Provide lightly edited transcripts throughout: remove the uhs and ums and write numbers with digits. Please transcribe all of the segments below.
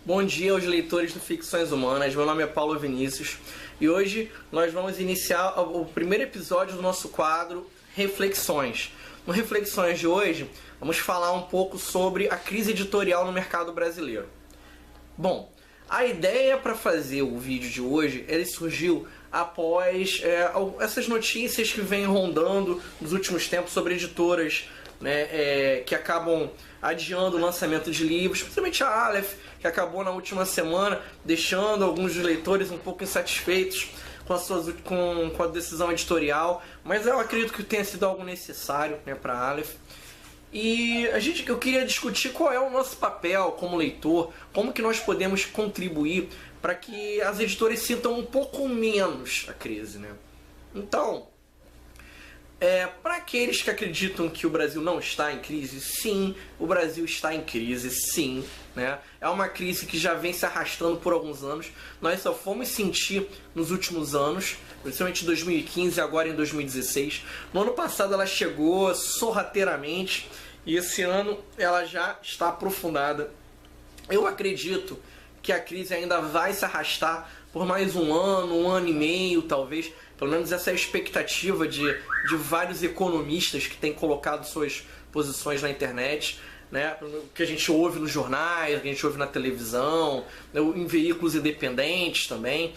Bom dia aos leitores do Ficções Humanas, meu nome é Paulo Vinícius e hoje nós vamos iniciar o primeiro episódio do nosso quadro Reflexões. No Reflexões de hoje, vamos falar um pouco sobre a crise editorial no mercado brasileiro. Bom, a ideia para fazer o vídeo de hoje, ele surgiu após essas notícias que vêm rondando nos últimos tempos sobre editoras, que acabam adiando o lançamento de livros, principalmente a Aleph, que acabou na última semana deixando alguns dos leitores um pouco insatisfeitos com a decisão editorial, mas eu acredito que tenha sido algo necessário, para a Aleph. E eu queria discutir qual é o nosso papel como leitor, como que nós podemos contribuir para que as editoras sintam um pouco menos a crise, Então, para aqueles que acreditam que o Brasil não está em crise, sim, o Brasil está em crise, sim. É uma crise que já vem se arrastando por alguns anos. Nós só fomos sentir nos últimos anos, principalmente em 2015 e agora em 2016. No ano passado ela chegou sorrateiramente e esse ano ela já está aprofundada. Eu acredito que a crise ainda vai se arrastar por mais um ano e meio, talvez. Pelo menos essa é a expectativa de vários economistas que têm colocado suas posições na internet, o que a gente ouve nos jornais, o que a gente ouve na televisão, em veículos independentes também.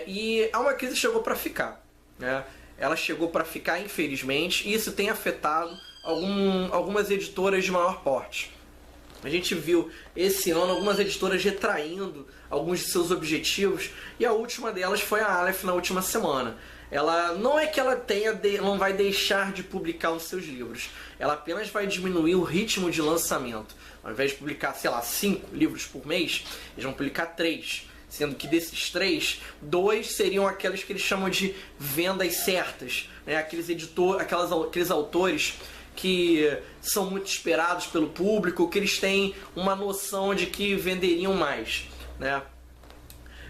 E é uma crise que chegou para ficar. Ela chegou para ficar, infelizmente, e isso tem afetado algumas editoras de maior porte. A gente viu esse ano algumas editoras retraindo alguns de seus objetivos e a última delas foi a Aleph na última semana. Ela não é que ela não vai deixar de publicar os seus livros, ela apenas vai diminuir o ritmo de lançamento. Ao invés de publicar, 5 livros por mês, eles vão publicar 3. Sendo que desses 3, 2 seriam aqueles que eles chamam de vendas certas, aqueles autores que são muito esperados pelo público, que eles têm uma noção de que venderiam mais.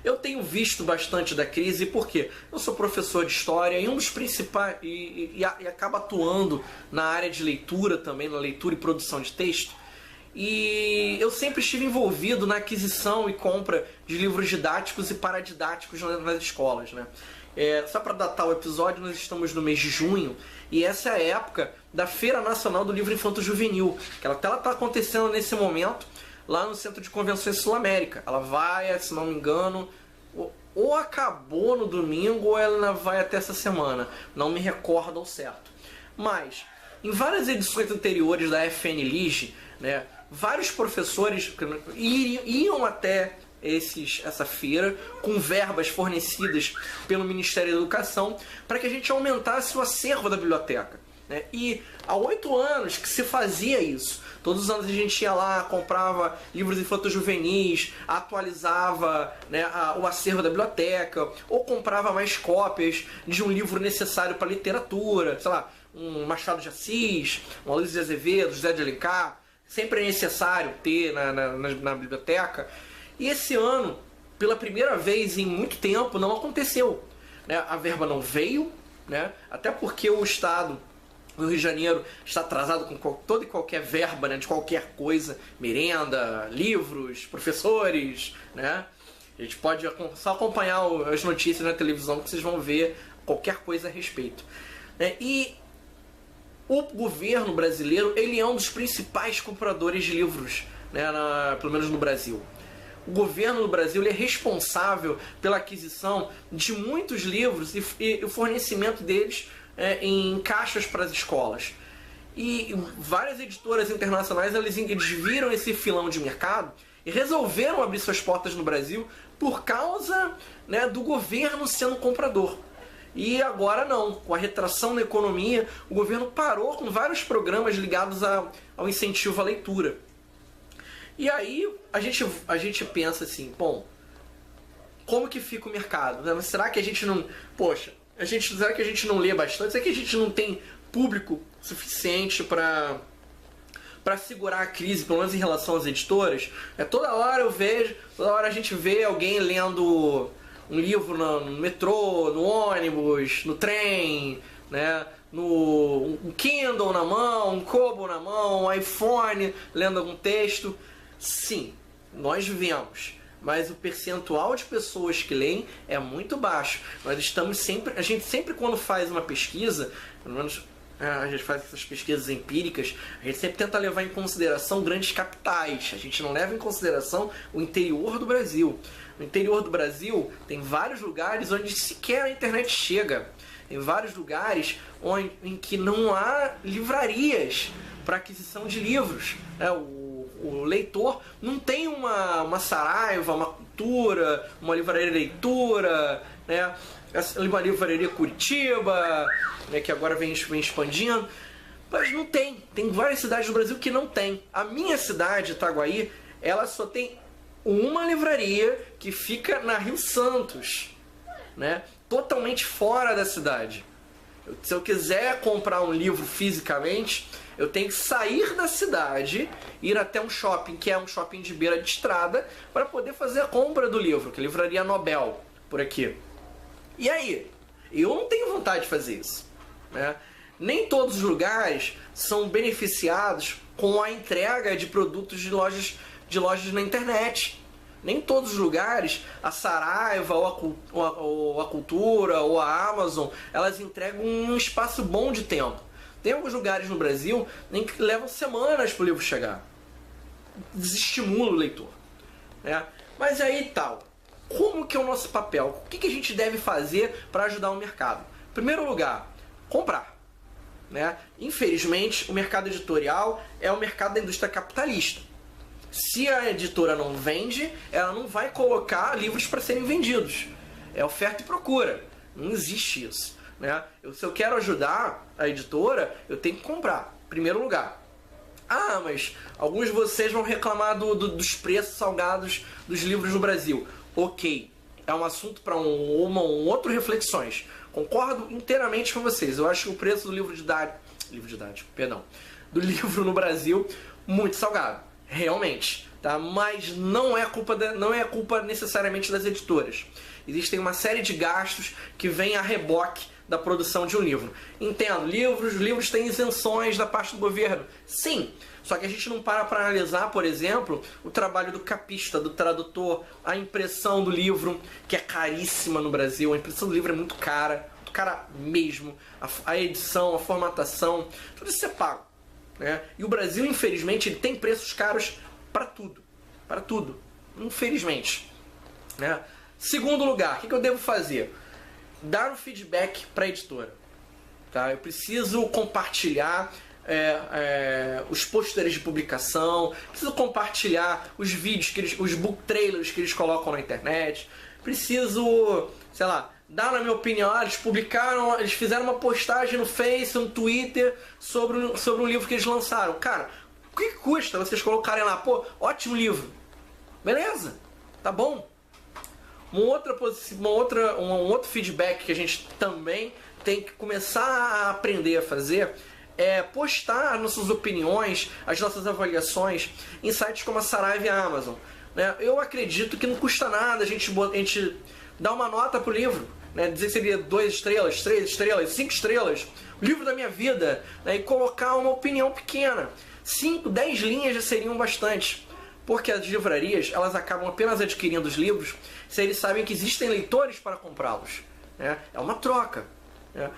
Eu tenho visto bastante da crise porque eu sou professor de história e um dos principais e acaba atuando na área de leitura também, na leitura e produção de texto. E eu sempre estive envolvido na aquisição e compra de livros didáticos e paradidáticos nas escolas, Só para datar o episódio, nós estamos no mês de junho e essa é a época da Feira Nacional do Livro Infanto-Juvenil, que ela está acontecendo nesse momento lá no Centro de Convenções Sul-América. Ela vai, se não me engano, ou acabou no domingo ou ela vai até essa semana, não me recordo ao certo. Mas, em várias edições anteriores da FN Lige, vários professores iam até essa feira com verbas fornecidas pelo Ministério da Educação para que a gente aumentasse o acervo da biblioteca. E há 8 anos que se fazia isso. Todos os anos a gente ia lá, comprava livros infanto-juvenis, atualizava o acervo da biblioteca, ou comprava mais cópias de um livro necessário para literatura, um Machado de Assis, um Aloysio de Azevedo, José de Alencar. Sempre é necessário ter na biblioteca. E esse ano, pela primeira vez em muito tempo, não aconteceu. A verba não veio, até porque o Estado do Rio de Janeiro está atrasado com toda e qualquer verba, de qualquer coisa, merenda, livros, professores, A gente pode só acompanhar as notícias na televisão que vocês vão ver qualquer coisa a respeito. E o governo brasileiro, ele é um dos principais compradores de livros, pelo menos no Brasil. O governo do Brasil ele é responsável pela aquisição de muitos livros e o fornecimento deles em caixas para as escolas. E várias editoras internacionais eles viram esse filão de mercado e resolveram abrir suas portas no Brasil por causa do governo sendo comprador. E agora não, com a retração na economia, o governo parou com vários programas ligados ao incentivo à leitura. E aí a gente pensa assim, bom, como que fica o mercado? Será que a gente não... será que a gente não lê bastante? Será que a gente não tem público suficiente para segurar a crise, pelo menos em relação às editoras? Toda hora a gente vê alguém lendo um livro no metrô, no ônibus, no trem, um Kindle na mão, um Kobo na mão, um iPhone, lendo algum texto. Sim, nós vivemos, mas o percentual de pessoas que leem é muito baixo. Nós estamos sempre, a gente sempre quando faz uma pesquisa, pelo menos a gente faz essas pesquisas empíricas, a gente sempre tenta levar em consideração grandes capitais. A gente não leva em consideração o interior do Brasil. No interior do Brasil tem vários lugares onde sequer a internet chega. Tem vários lugares em que não há livrarias para aquisição de livros. O leitor não tem uma Saraiva, uma Cultura, uma livraria leitura, né? Uma livraria Curitiba, né, que agora vem expandindo. Mas não tem. Tem várias cidades do Brasil que não tem. A minha cidade, Itaguaí, ela só tem uma livraria que fica na Rio Santos, né? Totalmente fora da cidade. Se eu quiser comprar um livro fisicamente, eu tenho que sair da cidade, ir até um shopping, que é um shopping de beira de estrada, para poder fazer a compra do livro, que é a Livraria Nobel, por aqui. E aí? Eu não tenho vontade de fazer isso, né? Nem todos os lugares são beneficiados com a entrega de produtos de lojas na internet. Nem todos os lugares, a Saraiva ou a Cultura ou a Amazon, elas entregam um espaço bom de tempo. Tem alguns lugares no Brasil em que levam semanas para o livro chegar. Desestimula o leitor, né? Mas aí tal, como que é o nosso papel? O que a gente deve fazer para ajudar o mercado? Em primeiro lugar, comprar, né? Infelizmente, o mercado editorial é o mercado da indústria capitalista. Se a editora não vende, ela não vai colocar livros para serem vendidos. É oferta e procura. Não existe isso, né? Se eu quero ajudar a editora, eu tenho que comprar, em primeiro lugar. Ah, mas alguns de vocês vão reclamar dos preços salgados dos livros no Brasil. Ok, é um assunto para um outro reflexões. Concordo inteiramente com vocês. Eu acho que o preço do livro no Brasil muito salgado, realmente, tá? Mas não é culpa necessariamente das editoras. Existem uma série de gastos que vêm a reboque da produção de um livro. Entendo, livros têm isenções da parte do governo. Sim, só que a gente não para analisar, por exemplo, o trabalho do capista, do tradutor, a impressão do livro, que é caríssima no Brasil. A impressão do livro é muito cara mesmo. A edição, a formatação, tudo isso é pago, né? E o Brasil, infelizmente, ele tem preços caros para tudo. Para tudo. Infelizmente, né? Segundo lugar, o que eu devo fazer? Dar um feedback para a editora, tá? Eu preciso compartilhar os pôsteres de publicação, preciso compartilhar os vídeos, os book trailers que eles colocam na internet, preciso, sei lá, dar na minha opinião. Eles fizeram uma postagem no Face, no Twitter sobre um livro que eles lançaram. Cara, o que custa vocês colocarem lá? Pô, ótimo livro. Beleza, tá bom. Um outro feedback que a gente também tem que começar a aprender a fazer é postar nossas opiniões, as nossas avaliações em sites como a Saraiva e a Amazon, né? Eu acredito que não custa nada a gente dar uma nota pro livro, né? Dizer que seria 2 estrelas, 3 estrelas, 5 estrelas, o livro da minha vida, né? E colocar uma opinião pequena. 5, 10 linhas já seriam bastante. Porque as livrarias, elas acabam apenas adquirindo os livros se eles sabem que existem leitores para comprá-los, né? É uma troca, né?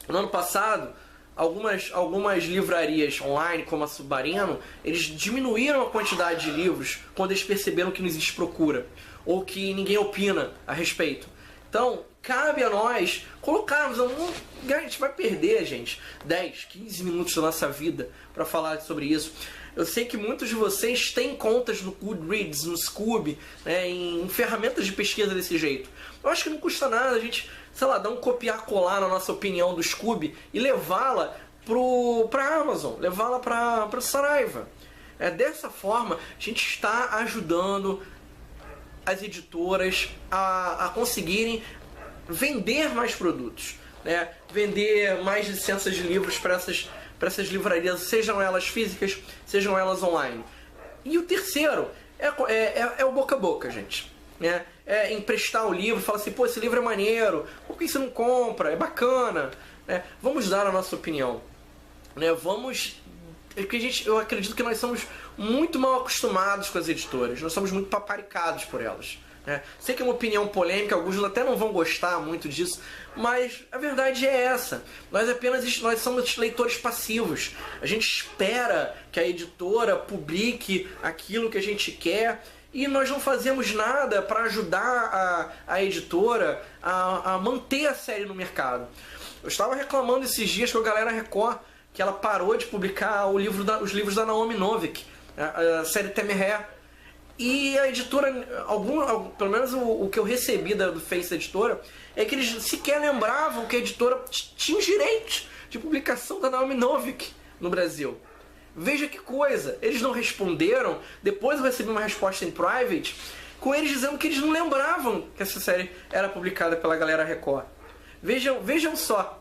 No ano passado, algumas livrarias online, como a Submarino, eles diminuíram a quantidade de livros quando eles perceberam que não existe procura, ou que ninguém opina a respeito. Então, cabe a nós colocarmos... A gente vai perder, gente, 10, 15 minutos da nossa vida para falar sobre isso. Eu sei que muitos de vocês têm contas no Goodreads, no Scoob, né, em ferramentas de pesquisa desse jeito. Eu acho que não custa nada a gente, sei lá, dar um copiar-colar na nossa opinião do Scoob e levá-la para a Amazon, levá-la para o Saraiva. Dessa forma, a gente está ajudando as editoras a conseguirem vender mais produtos, né? Vender mais licenças de livros para essas livrarias, sejam elas físicas, sejam elas online. E o terceiro é o boca a boca, gente, né? É emprestar o livro, falar assim, pô, esse livro é maneiro, por que você não compra? É bacana, né? Vamos dar a nossa opinião, né? Eu acredito que nós somos muito mal acostumados com as editoras, nós somos muito paparicados por elas. Sei que é uma opinião polêmica, alguns até não vão gostar muito disso, mas a verdade é essa. Nós somos leitores passivos. A gente espera que a editora publique aquilo que a gente quer e nós não fazemos nada para ajudar a editora a manter a série no mercado. Eu estava reclamando esses dias com a Galera Record que ela parou de publicar os livros da Naomi Novik, a série Temeré. E a editora, pelo menos o que eu recebi do Face da editora, é que eles sequer lembravam que a editora tinha os direitos de publicação da Naomi Novik no Brasil. Veja que coisa, eles não responderam, depois eu recebi uma resposta em private, com eles dizendo que eles não lembravam que essa série era publicada pela Galera Record. Vejam só,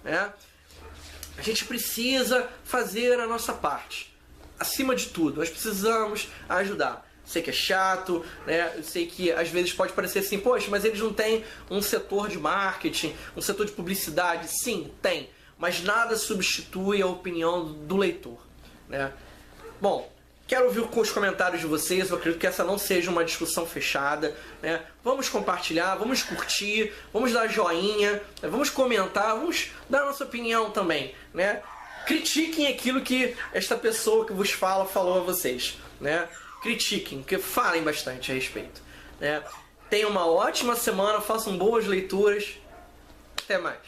a gente precisa fazer a nossa parte. Acima de tudo, nós precisamos ajudar. Sei que é chato, eu sei que às vezes pode parecer assim, poxa, mas eles não têm um setor de marketing, um setor de publicidade. Sim, tem, mas nada substitui a opinião do leitor. Bom, quero ouvir os comentários de vocês, eu acredito que essa não seja uma discussão fechada. Vamos compartilhar, vamos curtir, vamos dar joinha, vamos comentar, vamos dar a nossa opinião também. Critiquem aquilo que esta pessoa que vos falou a vocês. Critiquem, que falem bastante a respeito. Tenham uma ótima semana, façam boas leituras. Até mais.